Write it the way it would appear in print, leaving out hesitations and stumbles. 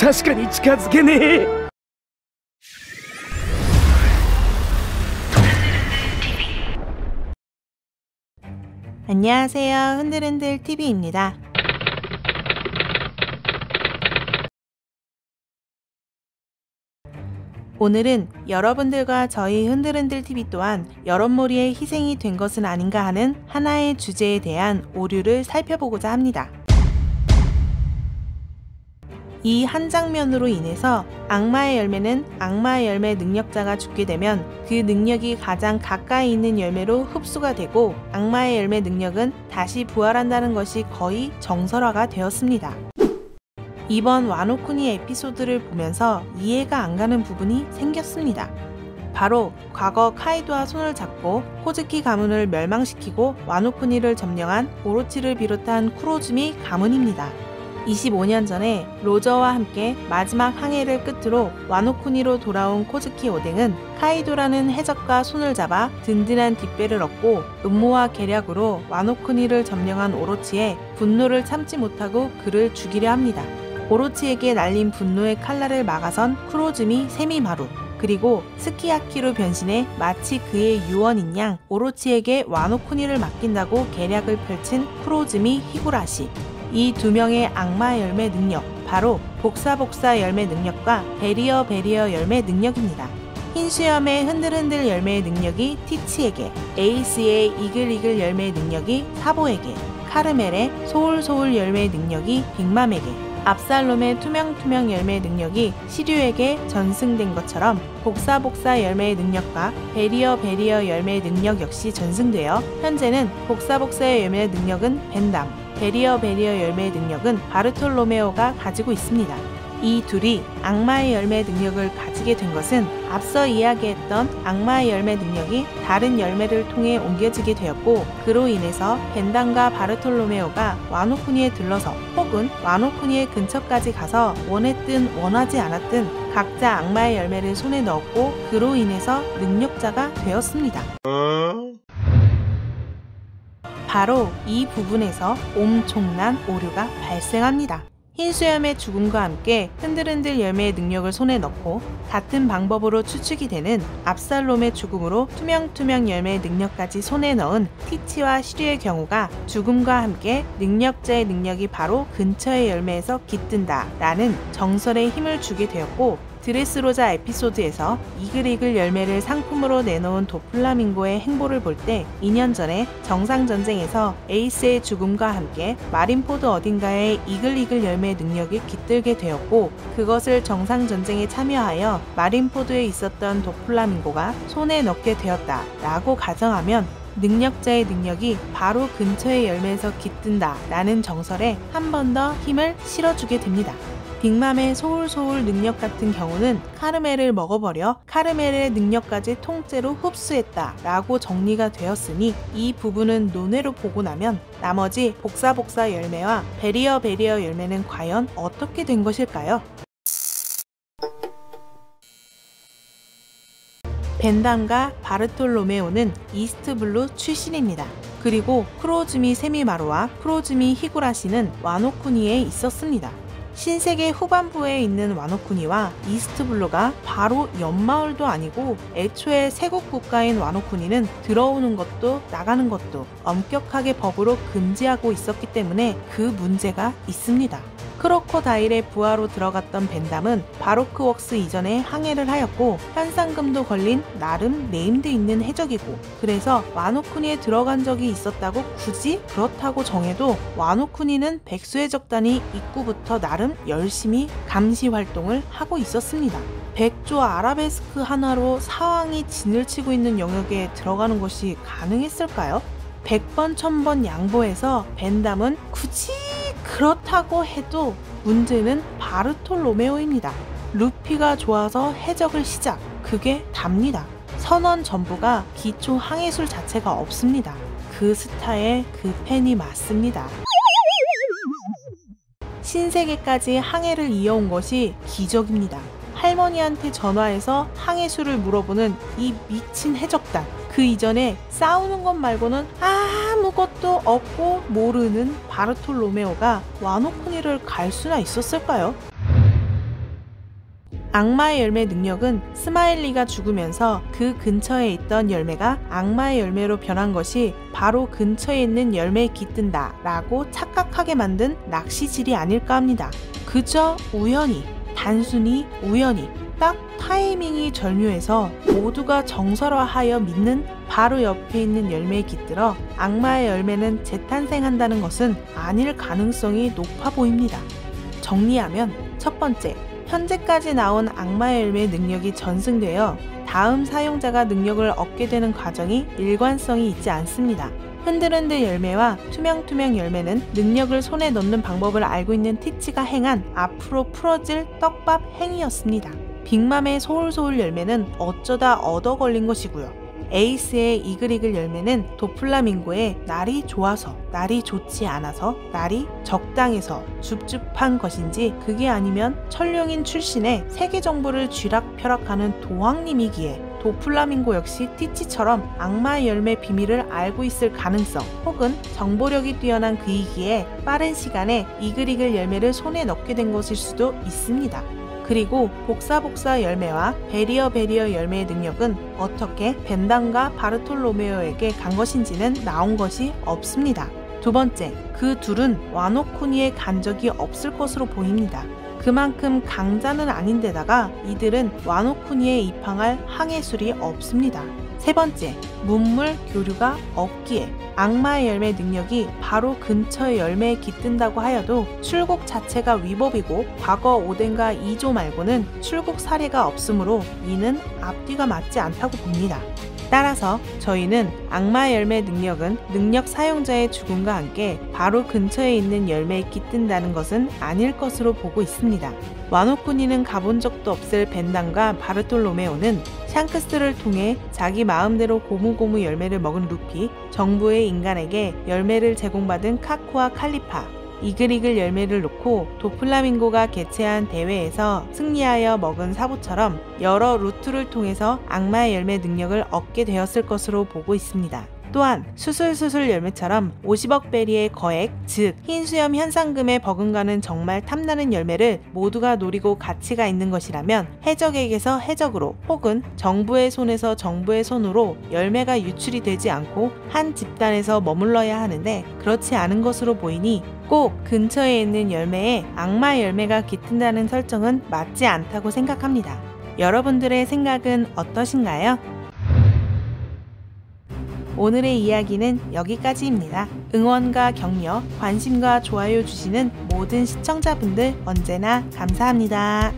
確かに近づけねえ。 안녕하세요. 흔들흔들 TV입니다. 오늘은 여러분들과 저희 흔들흔들 TV 또한 여럿몰이의 희생이 된 것은 아닌가 하는 하나의 주제에 대한 오류를 살펴보고자 합니다. 이 한 장면으로 인해서 악마의 열매는 악마의 열매 능력자가 죽게 되면 그 능력이 가장 가까이 있는 열매로 흡수가 되고 악마의 열매 능력은 다시 부활한다는 것이 거의 정설화가 되었습니다. 이번 와노쿠니 에피소드를 보면서 이해가 안 가는 부분이 생겼습니다. 바로 과거 카이도와 손을 잡고 코즈키 가문을 멸망시키고 와노쿠니를 점령한 오로치를 비롯한 쿠로즈미 가문입니다. 25년 전에 로저와 함께 마지막 항해를 끝으로 와노쿠니로 돌아온 코즈키 오뎅은 카이도라는 해적과 손을 잡아 든든한 뒷배를 얻고 음모와 계략으로 와노쿠니를 점령한 오로치의 분노를 참지 못하고 그를 죽이려 합니다. 오로치에게 날린 분노의 칼날을 막아선 쿠로즈미 세미마루, 그리고 스키야키로 변신해 마치 그의 유언인 양 오로치에게 와노쿠니를 맡긴다고 계략을 펼친 쿠로즈미 히구라시. 이 두 명의 악마 열매 능력, 바로 복사복사 열매 능력과 베리어 열매 능력입니다. 흰수염의 흔들흔들 열매의 능력이 티치에게, 에이스의 이글이글 열매의 능력이 사보에게, 카르멜의 소울소울 열매의 능력이 빅맘에게, 압살롬의 투명투명 열매의 능력이 시류에게 전승된 것처럼 복사복사 열매의 능력과 베리어 열매의 능력 역시 전승되어 현재는 복사복사의 열매의 능력은 벤담, 베리어 열매의 능력은 바르톨로메오가 가지고 있습니다. 이 둘이 악마의 열매 능력을 가지게 된 것은 앞서 이야기했던 악마의 열매 능력이 다른 열매를 통해 옮겨지게 되었고, 그로 인해서 벤담과 바르톨로메오가 와노쿠니에 들러서 혹은 와노쿠니의 근처까지 가서 원했든 원하지 않았든 각자 악마의 열매를 손에 넣었고, 그로 인해서 능력자가 되었습니다. 바로 이 부분에서 엄청난 오류가 발생합니다. 흰수염의 죽음과 함께 흔들흔들 열매의 능력을 손에 넣고 같은 방법으로 추측이 되는 압살롬의 죽음으로 투명투명 열매의 능력까지 손에 넣은 티치와 시류의 경우가 죽음과 함께 능력자의 능력이 바로 근처의 열매에서 깃든다 라는 정설에 힘을 주게 되었고, 드레스로자 에피소드에서 이글이글 열매를 상품으로 내놓은 도플라밍고의 행보를 볼 때 2년 전에 정상전쟁에서 에이스의 죽음과 함께 마린포드 어딘가에 이글이글 열매의 능력이 깃들게 되었고, 그것을 정상전쟁에 참여하여 마린포드에 있었던 도플라밍고가 손에 넣게 되었다 라고 가정하면 능력자의 능력이 바로 근처의 열매에서 깃든다 라는 정설에 한 번 더 힘을 실어주게 됩니다. 빅맘의 소울소울 능력 같은 경우는 카르멜을 먹어버려 카르멜의 능력까지 통째로 흡수했다 라고 정리가 되었으니 이 부분은 논외로 보고 나면 나머지 복사복사 열매와 베리어 열매는 과연 어떻게 된 것일까요? 벤담과 바르톨로메오는 이스트블루 출신입니다. 그리고 쿠로즈미 세미마루와 쿠로즈미 히구라시는 와노쿠니에 있었습니다. 신세계 후반부에 있는 와노쿠니와 이스트블루가 바로 옆마을도 아니고 애초에 세국 국가인 와노쿠니는 들어오는 것도 나가는 것도 엄격하게 법으로 금지하고 있었기 때문에 그 문제가 있습니다. 크로코다일의 부하로 들어갔던 벤담은 바로크웍스 이전에 항해를 하였고 현상금도 걸린 나름 네임드 있는 해적이고, 그래서 와노쿠니에 들어간 적이 있었다고 굳이 그렇다고 정해도 와노쿠니는 백수해적단이 입구부터 나름 열심히 감시 활동을 하고 있었습니다. 백조 아라베스크 하나로 사왕이 진을 치고 있는 영역에 들어가는 것이 가능했을까요? 100번 1000번 양보해서 벤담은 굳이 그렇다고 해도 문제는 바르톨로메오입니다. 루피가 좋아서 해적을 시작, 그게 답니다. 선원 전부가 기초 항해술 자체가 없습니다. 그 스타의 그 팬이 맞습니다. 신세계까지 항해를 이어온 것이 기적입니다. 할머니한테 전화해서 항해술을 물어보는 이 미친 해적단, 그 이전에 싸우는 것 말고는 아무것도 없고 모르는 바르톨로메오가 와노쿠니를 갈 수나 있었을까요? 악마의 열매 능력은 스마일리가 죽으면서 그 근처에 있던 열매가 악마의 열매로 변한 것이 바로 근처에 있는 열매에 깃든다 라고 착각하게 만든 낚시질이 아닐까 합니다. 그저 우연히, 단순히 우연히 딱 타이밍이 절묘해서 모두가 정설화하여 믿는 바로 옆에 있는 열매에 깃들어 악마의 열매는 재탄생한다는 것은 아닐 가능성이 높아 보입니다. 정리하면 첫 번째, 현재까지 나온 악마의 열매의 능력이 전승되어 다음 사용자가 능력을 얻게 되는 과정이 일관성이 있지 않습니다. 흔들흔들 열매와 투명투명 열매는 능력을 손에 넣는 방법을 알고 있는 티치가 행한 앞으로 풀어질 떡밥 행위였습니다. 빅맘의 소울소울 열매는 어쩌다 얻어 걸린 것이고요. 에이스의 이글이글 열매는 도플라밍고의 날이 좋아서, 날이 좋지 않아서, 날이 적당해서 줍줍한 것인지 그게 아니면 천룡인 출신의 세계 정보를 쥐락펴락하는 도황님이기에 도플라밍고 역시 티치처럼 악마의 열매 비밀을 알고 있을 가능성 혹은 정보력이 뛰어난 그이기에 빠른 시간에 이글이글 열매를 손에 넣게 된 것일 수도 있습니다. 그리고 복사복사 열매와 베리어 열매의 능력은 어떻게 벤단과 바르톨로메오에게 간 것인지는 나온 것이 없습니다. 두 번째, 그 둘은 와노쿠니에 간 적이 없을 것으로 보입니다. 그만큼 강자는 아닌데다가 이들은 와노쿠니에 입항할 항해술이 없습니다. 세 번째, 문물 교류가 없기에 악마의 열매 능력이 바로 근처의 열매에 깃든다고 하여도 출국 자체가 위법이고 과거 오덴과 2조 말고는 출국 사례가 없으므로 이는 앞뒤가 맞지 않다고 봅니다. 따라서 저희는 악마의 열매 능력은 능력 사용자의 죽음과 함께 바로 근처에 있는 열매에 깃든다는 것은 아닐 것으로 보고 있습니다. 와노쿠니는 가본 적도 없을 벤단과 바르톨로메오는 샹크스를 통해 자기 마음대로 고무고무 열매를 먹은 루피, 정부의 인간에게 열매를 제공받은 카코와 칼리파, 이글이글 열매를 놓고 도플라밍고가 개최한 대회에서 승리하여 먹은 사부처럼 여러 루트를 통해서 악마의 열매 능력을 얻게 되었을 것으로 보고 있습니다. 또한 수술수술 열매처럼 50억 베리의 거액, 즉 흰수염 현상금에 버금가는 정말 탐나는 열매를 모두가 노리고 가치가 있는 것이라면 해적에게서 해적으로 혹은 정부의 손에서 정부의 손으로 열매가 유출이 되지 않고 한 집단에서 머물러야 하는데 그렇지 않은 것으로 보이니 꼭 근처에 있는 열매에 악마의 열매가 깃든다는 설정은 맞지 않다고 생각합니다. 여러분들의 생각은 어떠신가요? 오늘의 이야기는 여기까지입니다. 응원과 격려, 관심과 좋아요 주시는 모든 시청자분들 언제나 감사합니다.